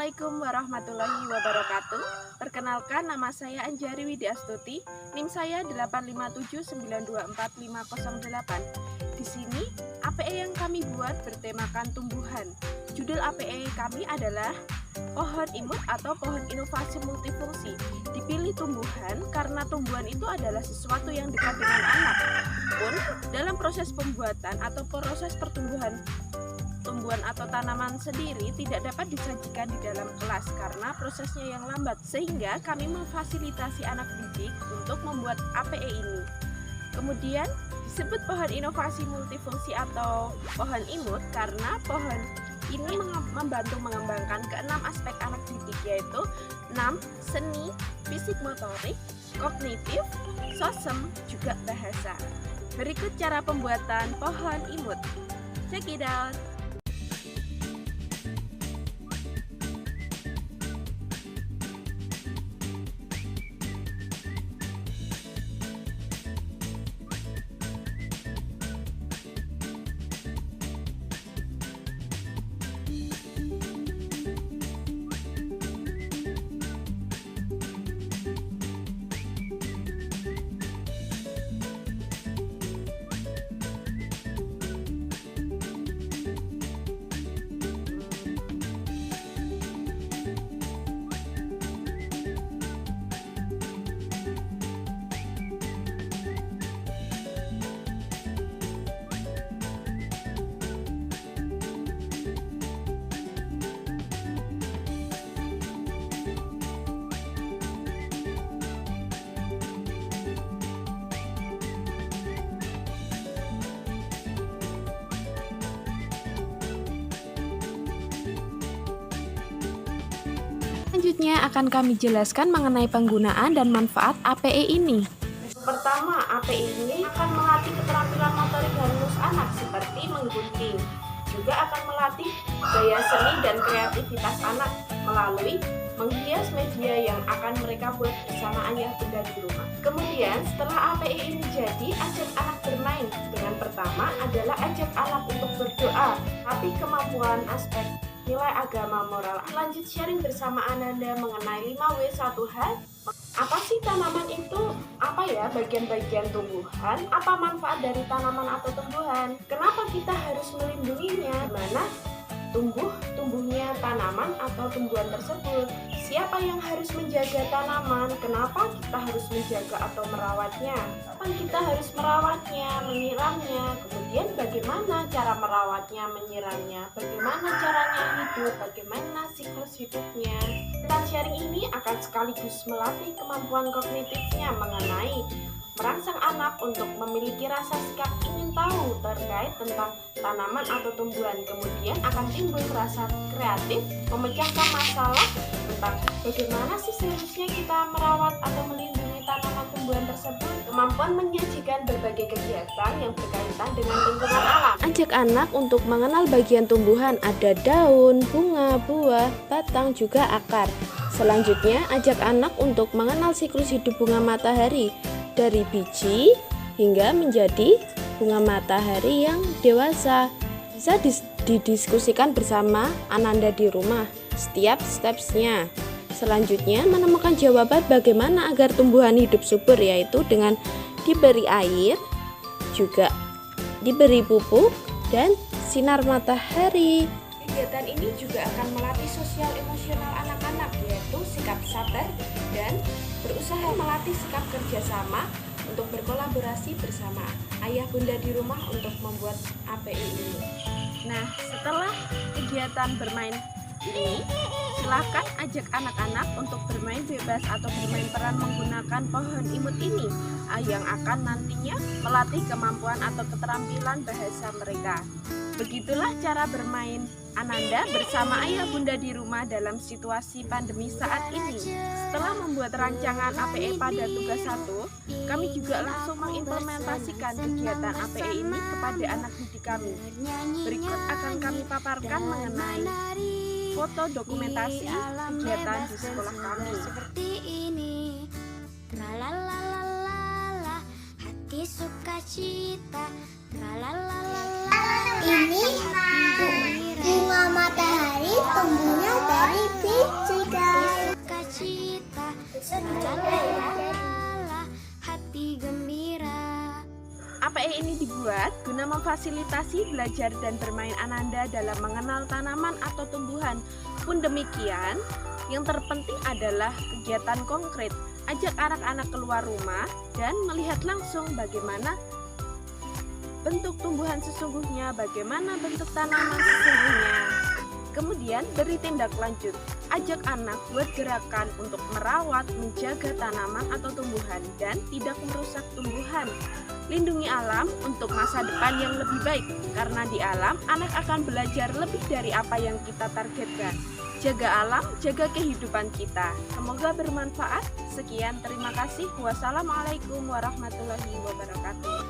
Assalamualaikum warahmatullahi wabarakatuh. Perkenalkan, nama saya Anjari Widiastuti. NIM saya 857924508. Di sini APE yang kami buat bertemakan tumbuhan. Judul APE kami adalah pohon imut atau pohon inovasi multifungsi. Dipilih tumbuhan karena tumbuhan itu adalah sesuatu yang dekat dengan anak. Pun dalam proses pembuatan atau proses pertumbuhan tumbuhan atau tanaman sendiri tidak dapat disajikan di dalam kelas karena prosesnya yang lambat, sehingga kami memfasilitasi anak didik untuk membuat APE ini. Kemudian disebut pohon inovasi multifungsi atau pohon imut karena pohon ini membantu mengembangkan keenam aspek anak didik, yaitu 6 seni, fisik motorik, kognitif, sosial, juga bahasa. Berikut cara pembuatan pohon imut. Check it out. Selanjutnya akan kami jelaskan mengenai penggunaan dan manfaat APE ini. Pertama, APE ini akan melatih keterampilan motorik halus anak seperti menggunting. Juga akan melatih gaya seni dan kreativitas anak melalui menghias media yang akan mereka buat bersama ayah bunda di rumah. Kemudian setelah APE ini jadi, ajak anak bermain. Dengan pertama adalah ajak anak untuk berdoa, latih kemampuan aspek nilai agama moral. Lanjut sharing bersama Ananda mengenai 5W1H. Apa sih tanaman itu? Apa ya bagian-bagian tumbuhan? Apa manfaat dari tanaman atau tumbuhan? Kenapa kita harus melindunginya? Mana tumbuhnya tanaman atau tumbuhan tersebut? Siapa yang harus menjaga tanaman? Kenapa kita harus menjaga atau merawatnya? Kapan kita harus merawatnya, menyiramnya? Kemudian bagaimana cara merawatnya, menyiramnya? Bagaimana caranya hidup? Bagaimana siklus hidupnya? Dan sharing ini akan sekaligus melatih kemampuan kognitifnya mengenai merangsang anak untuk memiliki rasa sikap ingin tahu terkait tentang tanaman atau tumbuhan. Kemudian akan timbul rasa kreatif, memecahkan masalah tentang bagaimana sih seharusnya kita merawat atau melindungi tanaman tumbuhan tersebut. Kemampuan menyajikan berbagai kegiatan yang berkaitan dengan lingkungan alam. Ajak anak untuk mengenal bagian tumbuhan, ada daun, bunga, buah, batang, juga akar. Selanjutnya, ajak anak untuk mengenal siklus hidup bunga matahari dari biji hingga menjadi bunga matahari yang dewasa. Bisa didiskusikan bersama Ananda di rumah setiap stepsnya. Selanjutnya, menemukan jawaban bagaimana agar tumbuhan hidup subur, yaitu dengan diberi air, juga diberi pupuk dan sinar matahari. Kegiatan ini juga akan melatih sosial emosional anak-anak, yaitu sikap sabar dan berusaha melatih sikap kerjasama untuk berkolaborasi bersama ayah bunda di rumah untuk membuat APE ini. Nah, setelah kegiatan bermain ini, silakan ajak anak-anak untuk bermain bebas atau bermain peran menggunakan pohon imut ini yang akan nantinya melatih kemampuan atau keterampilan bahasa mereka. Begitulah cara bermain Ananda bersama ayah bunda di rumah dalam situasi pandemi saat ini. Setelah membuat rancangan APE pada tugas 1, kami juga langsung mengimplementasikan kegiatan APE ini kepada anak didik kami. Berikut akan kami paparkan mengenai foto dokumentasi kegiatan di sekolah kami. Seperti ini, tralalala, hati sukacita, tralalala. Ini bunga matahari tumbuhnya dari biji, guys. Sukacita, Bisa dicoba ya. hati gembira. APE ini dibuat guna memfasilitasi belajar dan bermain Ananda dalam mengenal tanaman atau tumbuhan. Pun demikian, yang terpenting adalah kegiatan konkret. Ajak anak-anak keluar rumah dan melihat langsung bagaimana bentuk tumbuhan sesungguhnya, bagaimana bentuk tanaman sesungguhnya. Kemudian beri tindak lanjut. Ajak anak buat gerakan untuk merawat, menjaga tanaman atau tumbuhan dan tidak merusak tumbuhan. Lindungi alam untuk masa depan yang lebih baik, karena di alam anak akan belajar lebih dari apa yang kita targetkan. Jaga alam, jaga kehidupan kita. Semoga bermanfaat. Sekian, terima kasih. Wassalamualaikum warahmatullahi wabarakatuh.